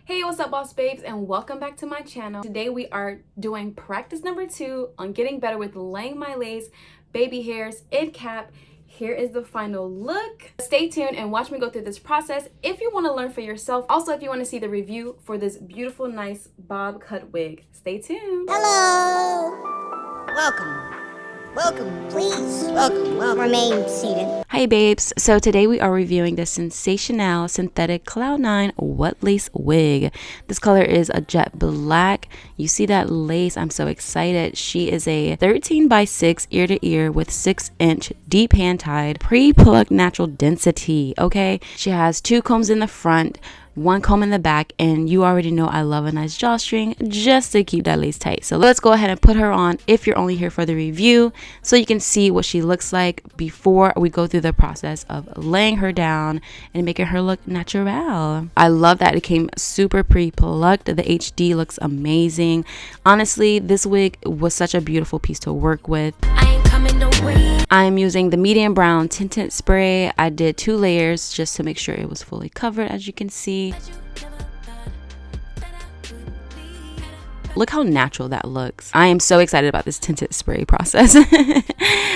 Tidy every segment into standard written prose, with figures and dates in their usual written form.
Hey, what's up, boss babes, and welcome back to my channel. Today we are doing practice number 2 on getting better with laying my lace, baby hairs, and cap. Here is the final look. Stay tuned and watch me go through this process if you want to learn for yourself. Also, if you want to see the review for this beautiful, nice bob cut wig, stay tuned. Hello. Welcome, please. Welcome. Remain seated. Hi babes, so today we are reviewing the sensational synthetic Cloud9 wet lace wig. This color is a jet black. You see that lace, I'm so excited. She is a 13x6 ear to ear with 6-inch deep hand tied pre-plucked natural density. Okay, she has 2 combs in the front, 1 comb in the back, and you already know I love a nice drawstring just to keep that lace tight. So let's go ahead and put her on if you're only here for the review, so you can see what she looks like before we go through the process of laying her down and making her look natural. I love that it came super pre-plucked. The HD looks amazing. Honestly, this wig was such a beautiful piece to work with. I'm using the medium brown tinted spray. I did 2 layers just to make sure it was fully covered, as you can see. Look how natural that looks. I am so excited about this tinted spray process.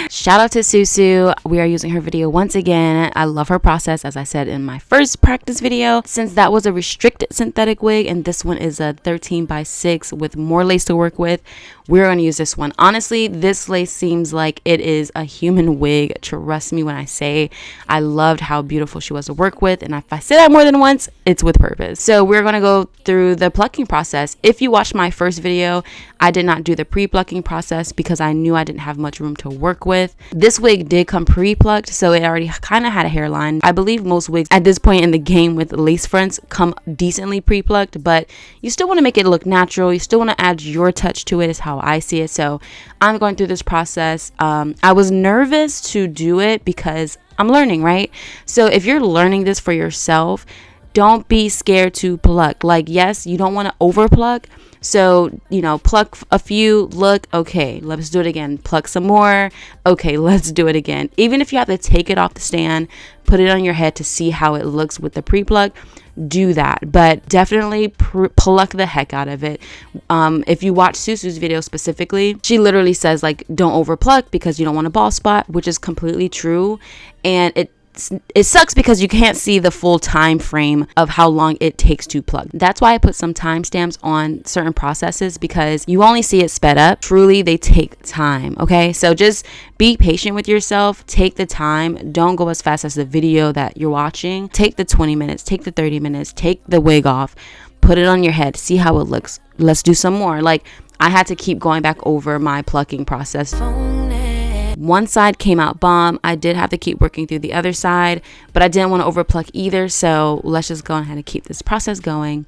Shout out to SUSU. We are using her video once again. I love her process, as I said in my first practice video, since that was a restricted synthetic wig and this one is a 13x6 with more lace to work with. We're going to use this one. Honestly, this lace seems like it is a human wig. Trust me when I say I loved how beautiful she was to work with, and if I say that more than once, it's with purpose. So we're going to go through the plucking process. If you watched my first video, I did not do the pre-plucking process because I knew I didn't have much room to work with. This wig did come pre-plucked, so it already kind of had a hairline. I believe most wigs at this point in the game with lace fronts come decently pre-plucked, but you still want to make it look natural. You still want to add your touch to it, is how I see it. So I'm going through this process. I was nervous to do it because I'm learning, right? So if you're learning this for yourself, don't be scared to pluck. Like, yes, you don't want to over pluck. So, you know, pluck a few, look, okay, let's do it again. Pluck some more. Okay, let's do it again. Even if you have to take it off the stand, put it on your head to see how it looks with the pre-pluck, do that. But definitely pluck the heck out of it. If you watch SUSU's video specifically, she literally says, like, don't over pluck because you don't want a bald spot, which is completely true. And it sucks because you can't see the full time frame of how long it takes to pluck. That's why I put some timestamps on certain processes, because you only see it sped up. Truly, they take time. Okay, so just be patient with yourself. Take the time. Don't go as fast as the video that you're watching. Take the 20 minutes, take the 30 minutes, take the wig off, put it on your head, see how it looks. Let's do some more. Like, I had to keep going back over my plucking process. One side came out bomb. I did have to keep working through the other side, but I didn't want to over pluck either. So let's just go ahead and keep this process going.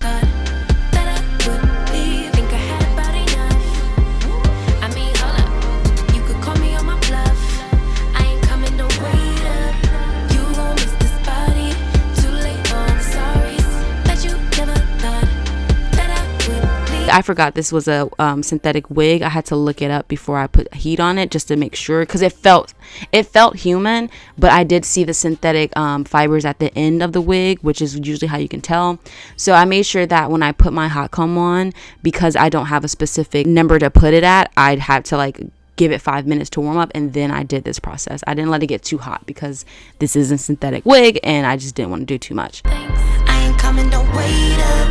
I forgot this was a synthetic wig. I had to look it up before I put heat on it just to make sure, because it felt human, but I did see the synthetic fibers at the end of the wig, which is usually how you can tell. So I made sure that when I put my hot comb on, because I don't have a specific number to put it at, I'd have to like give it 5 minutes to warm up, and then I did this process. I didn't let it get too hot because this is a synthetic wig and I just didn't want to do too much. I ain't coming, don't wait up.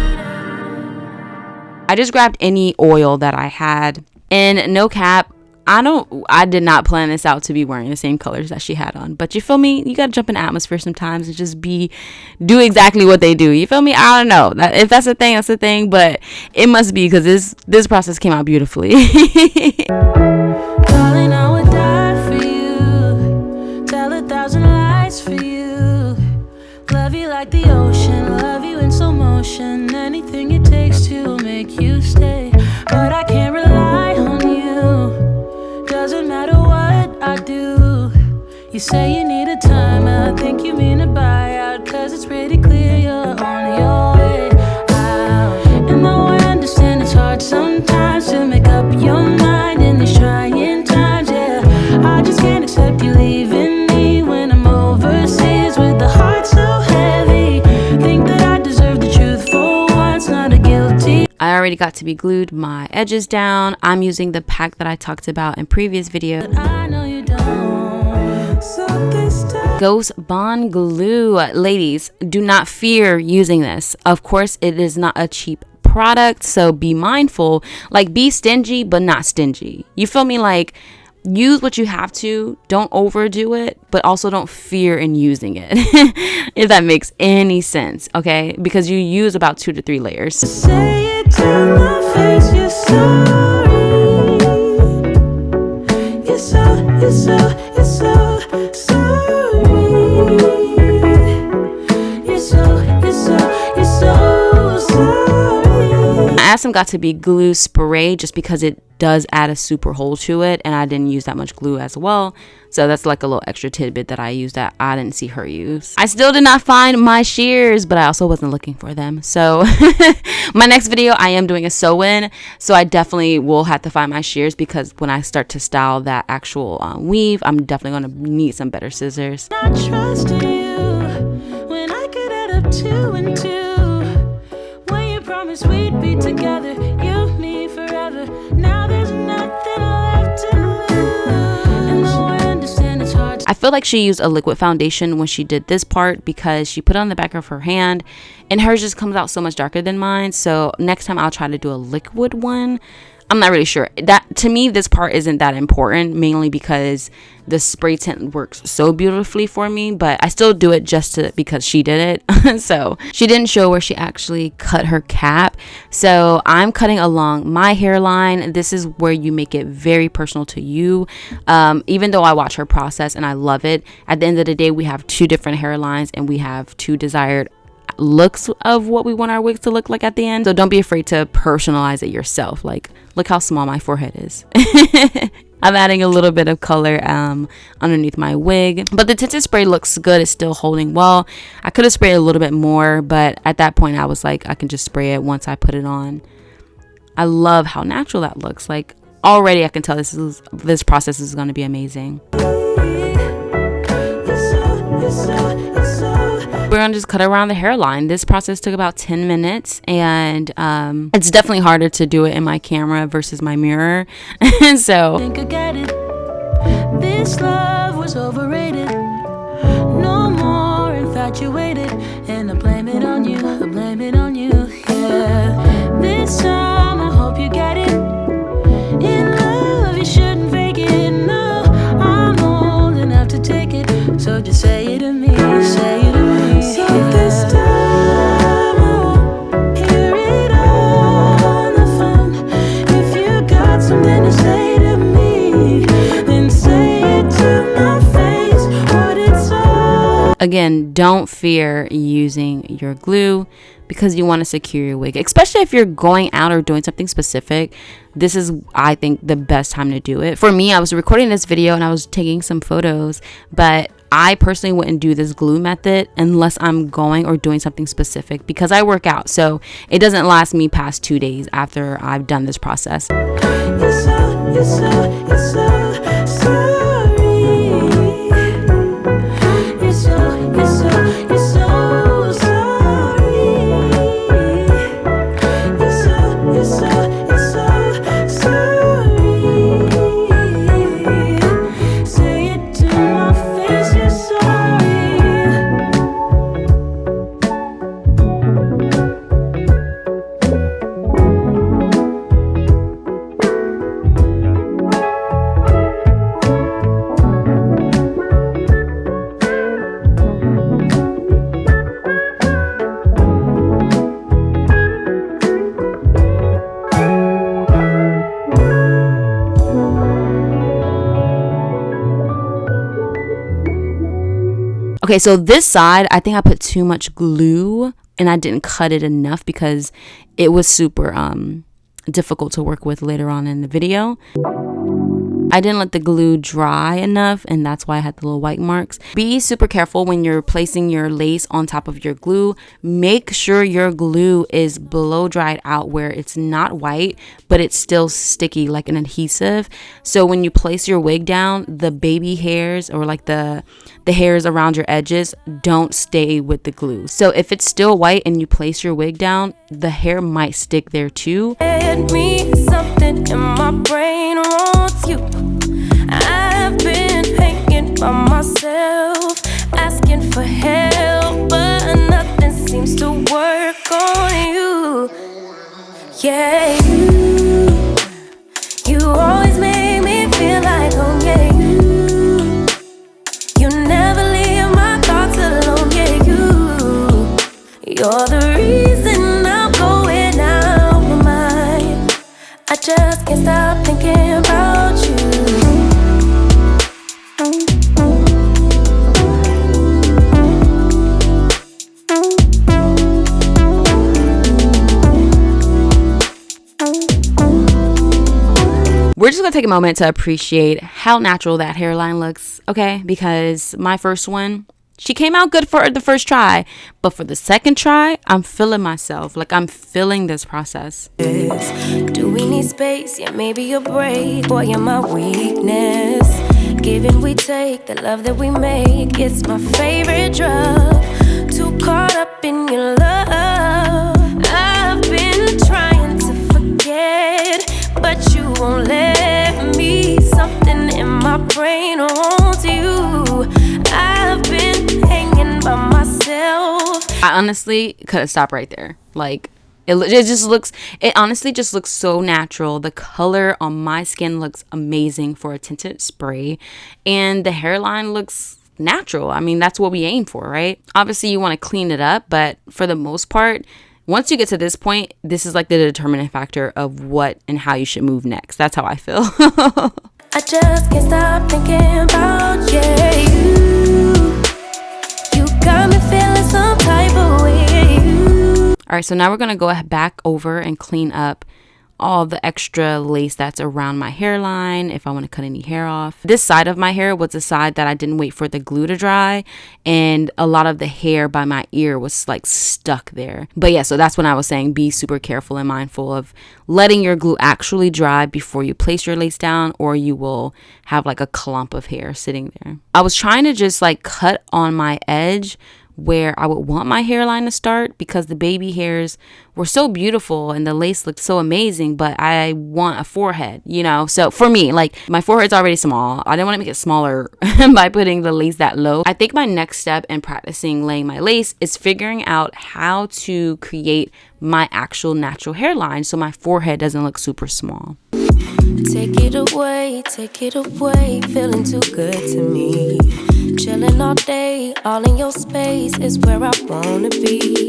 I just grabbed any oil that I had, and no cap, I did not plan this out to be wearing the same colors that she had on, but you feel me, you gotta jump in the atmosphere sometimes and just do exactly what they do. You feel me? I don't know if that's a thing, that's a thing, but it must be, because this process came out beautifully. Darling, I would die for you, tell 1,000 lies for you, love you like the ocean, love you in slow motion, anything it takes to make you stay, but I can't rely on you, doesn't matter what I do. You say you need a time, I think you mean a buyout, cause it's pretty clear you're on your way out. And though I understand it's hard sometimes to make up your mind in these trying times, yeah, I just can't accept you leaving me when I'm overseas with the heart so heavy. Think that I deserve the truth for once, not I already got to be glued my edges down. I'm using the pack that I talked about in previous video. Ghost Bond Glue. Ladies, do not fear using this. Of course, it is not a cheap product, so be mindful. Like, be stingy, but not stingy. You feel me? Like, use what you have to. Don't overdo it, but also don't fear in using it. If that makes any sense, okay? Because you use about 2 to 3 layers. Say it to my face, you're sorry. You're so sorry. You're so sorry. I asked him got to be glue spray just because it does add a super hole to it, and I didn't use that much glue as well, so that's like a little extra tidbit that I used that I didn't see her use. I still did not find my shears, but I also wasn't looking for them. So my next video I am doing a sew-in, so I definitely will have to find my shears, because when I start to style that actual weave, I'm definitely going to need some better scissors. Not trusting you when I could add up 2 and 2. When you promised we'd be together, you, me, forever. Now there's nothing left to lose. And though I understand it's hard, I feel like she used a liquid foundation when she did this part, because she put it on the back of her hand, and hers just comes out so much darker than mine. So next time I'll try to do a liquid one. I'm not really sure. That, to me, this part isn't that important, mainly because the spray tint works so beautifully for me, but I still do it just because she did it. So she didn't show where she actually cut her cap. So I'm cutting along my hairline. This is where you make it very personal to you. Even though I watch her process and I love it, at the end of the day, we have 2 different hairlines and we have 2 desired looks of what we want our wigs to look like at the end. So don't be afraid to personalize it yourself. Like, look how small my forehead is. I'm adding a little bit of color underneath my wig, but the tinted spray looks good. It's still holding well. I could have sprayed a little bit more, but at that point I was like, I can just spray it once I put it on. I love how natural that looks. Like, already I can tell this process is going to be amazing. We're gonna just cut around the hairline. This process took about 10 minutes, and it's definitely harder to do it in my camera versus my mirror. So think I get it. This love was overrated. No more infatuated, and I blame it on you. I blame it on you. Yeah. This time I hope you get it. In love you shouldn't fake it. No, I'm old enough to take it. So just say it to me. Say it to me. So this time I'll hear it on the phone. If you got something to say to me, then say it to my face. What it's all. Again, don't fear using your glue, because you want to secure your wig, especially if you're going out or doing something specific. This is, I think, the best time to do it. For me, I was recording this video and I was taking some photos, but I personally wouldn't do this glue method unless I'm going or doing something specific, because I work out, so it doesn't last me past 2 days after I've done this process. Okay, so this side, I think I put too much glue and I didn't cut it enough because it was super difficult to work with later on in the video. I didn't let the glue dry enough, and that's why I had the little white marks. Be super careful when you're placing your lace on top of your glue. Make sure your glue is blow dried out where it's not white, but it's still sticky like an adhesive. So when you place your wig down, the baby hairs or like the hairs around your edges don't stay with the glue. So if it's still white and you place your wig down, the hair might stick there too. Me something in my brain wants you. I've been hanging by myself, asking for help, but nothing seems to work on you. Yeah, you always make me feel like home. Yeah, you never leave my thoughts alone. Yeah, you're the reason I'm going out my mind. I just can't stop thinking about you. We're just gonna take a moment to appreciate how natural that hairline looks, okay? Because my first one, she came out good for the first try, but for the second try, I'm feeling myself. Like, I'm feeling this process. Do we need space? Yeah, maybe a break. Boy, you're my weakness. Give and we take, the love that we make, it's my favorite drug. Too caught up in your love. I've been trying to forget, but you won't let me. Something in my brain wants you. I've been hanging by myself. I honestly could have stopped right there. Like, it honestly just looks so natural. The color on my skin looks amazing for a tinted spray, and the hairline looks natural. I mean, that's what we aim for, right? Obviously, you want to clean it up, but for the most part, once you get to this point, this is like the determining factor of what and how you should move next. That's how I feel. I just can't stop thinking about you got me feeling some type of way. All right, so now we're going to go back over and clean up all the extra lace that's around my hairline if I want to cut any hair off. This side of my hair was the side that I didn't wait for the glue to dry, and a lot of the hair by my ear was like stuck there. But yeah, so that's when I was saying be super careful and mindful of letting your glue actually dry before you place your lace down, or you will have like a clump of hair sitting there. I was trying to just like cut on my edge where I would want my hairline to start, because the baby hairs were so beautiful and the lace looked so amazing, but I want a forehead, you know? So for me, like, my forehead's already small. I didn't want to make it smaller by putting the lace that low. I think my next step in practicing laying my lace is figuring out how to create my actual natural hairline so my forehead doesn't look super small. Take it away, feeling too good to me. Chilling all day, all in your space is where I wanna be.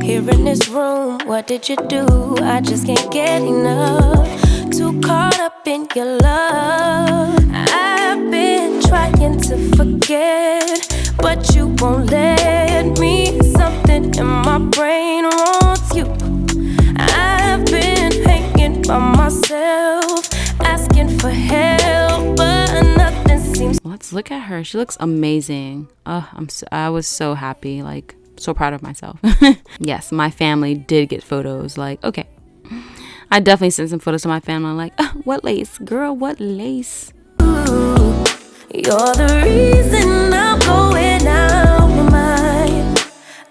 Here in this room, what did you do? I just can't get enough. Too caught up in your love. I've been trying to forget, but you won't let me. Something in my brain wants you. I've been hanging by myself, asking for help, but nothing seems. Let's look at her. She looks amazing. Oh, I was so happy, like so proud of myself. Yes, my family did get photos. Like, okay, I definitely sent some photos to my family. Like, what lace, girl? What lace? You're the reason I'm going out my mind.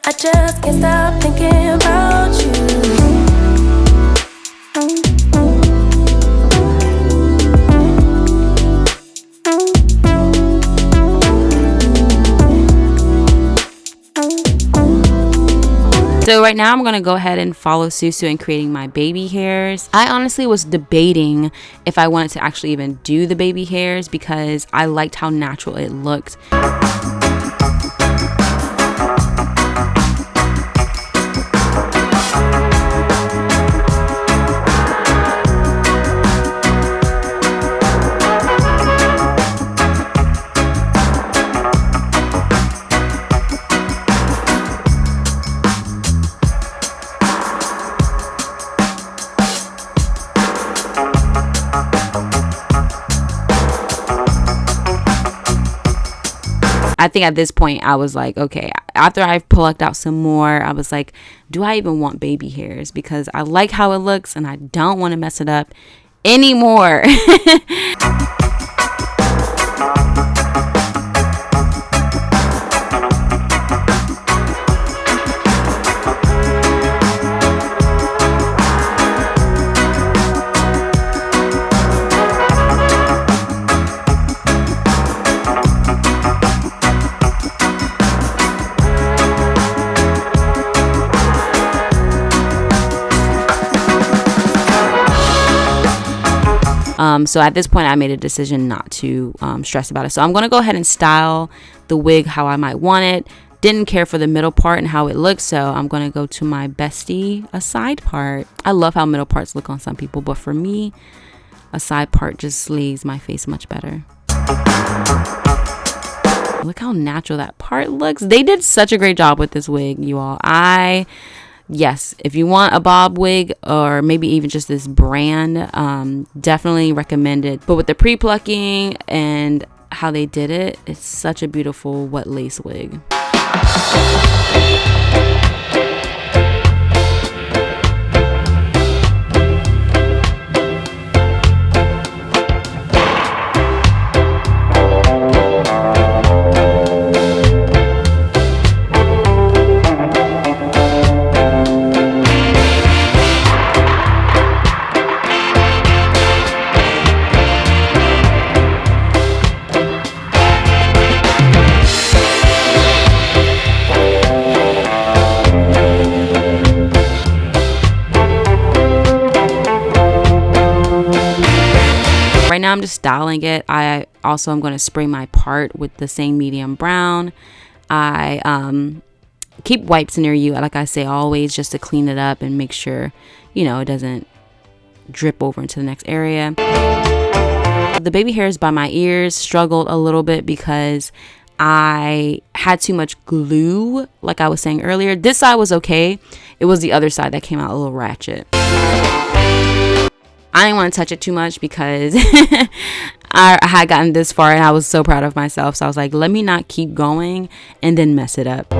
I just can't stop thinking about you. So right now I'm going to go ahead and follow SUSU in creating my baby hairs. I honestly was debating if I wanted to actually even do the baby hairs because I liked how natural it looked. I think at this point I was like, okay, after I plucked out some more, I was like, do I even want baby hairs? Because I like how it looks and I don't want to mess it up anymore. So at this point I made a decision not to stress about it. So I'm going to go ahead and style the wig how I might want it. Didn't care for the middle part and how it looks, so I'm going to go to my bestie, a side part. I love how middle parts look on some people, but for me, a side part just lays my face much better. Look how natural that part looks. They did such a great job with this wig, you all. Yes, if you want a bob wig or maybe even just this brand, definitely recommend it. But with the pre-plucking and how they did it, it's such a beautiful wet lace wig. Right now I'm just styling it. I also am going to spray my part with the same medium brown. I keep wipes near you, like I say always, just to clean it up and make sure, you know, it doesn't drip over into the next area. The baby hairs by my ears struggled a little bit because I had too much glue, like I was saying earlier. This side was okay. It was the other side that came out a little ratchet. I didn't want to touch it too much because I had gotten this far and I was so proud of myself. So I was like, let me not keep going and then mess it up.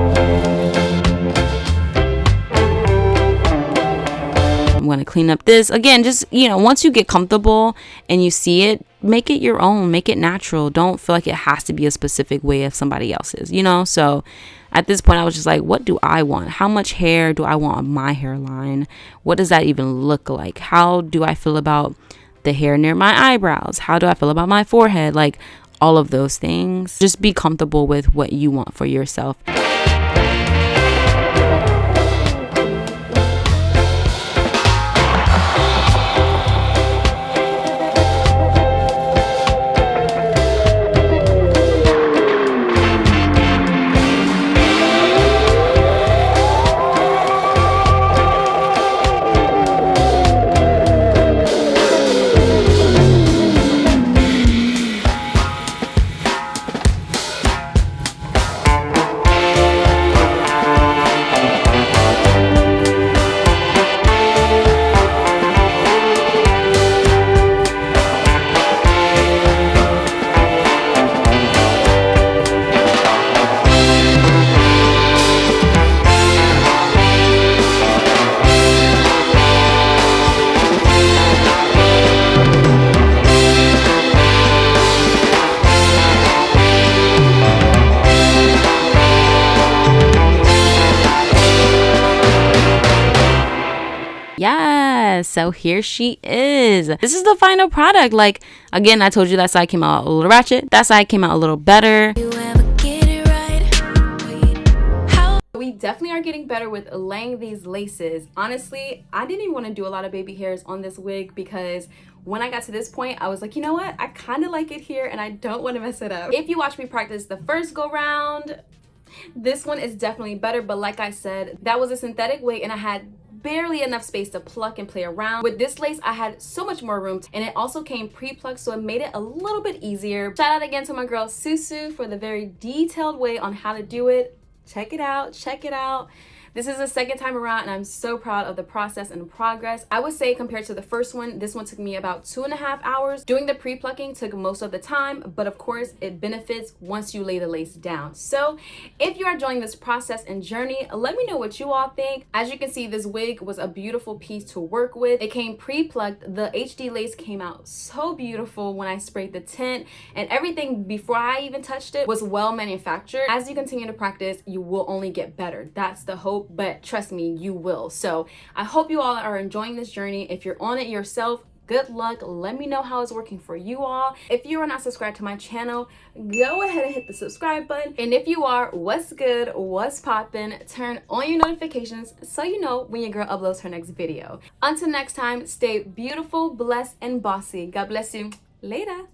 I'm going to clean up this. Again, just, you know, once you get comfortable and you see it, make it your own. Make it natural. Don't feel like it has to be a specific way of somebody else's, you know? So at this point, I was just like, what do I want? How much hair do I want on my hairline? What does that even look like? How do I feel about the hair near my eyebrows? How do I feel about my forehead? Like all of those things. Just be comfortable with what you want for yourself. Yes, so here she is. This is the final product. Like, again, I told you that side came out a little ratchet. That side came out a little better. We definitely are getting better with laying these laces. Honestly, I didn't even want to do a lot of baby hairs on this wig because when I got to this point, I was like, you know what? I kind of like it here and I don't want to mess it up. If you watch me practice the first go round, this one is definitely better. But like I said, that was a synthetic wig and I had barely enough space to pluck and play around. With this lace, I had so much more room, and it also came pre-plucked, so it made it a little bit easier. Shout out again to my girl SUSU for the very detailed way on how to do it. Check it out, check it out. This is the second time around and I'm so proud of the process and progress. I would say compared to the first one, this one took me about 2.5 hours. Doing the pre-plucking took most of the time, but of course it benefits once you lay the lace down. So if you are enjoying this process and journey, let me know what you all think. As you can see, this wig was a beautiful piece to work with. It came pre-plucked. The HD lace came out so beautiful when I sprayed the tint, and everything before I even touched it was well manufactured. As you continue to practice, you will only get better. That's the hope. But trust me, you will. So I hope you all are enjoying this journey. If you're on it yourself, good luck. Let me know how it's working for you all. If you are not subscribed to my channel, go ahead and hit the subscribe button. And if you are, what's good, what's poppin', turn on your notifications so you know when your girl uploads her next video. Until next time, stay beautiful, blessed, and bossy. God bless you. Later.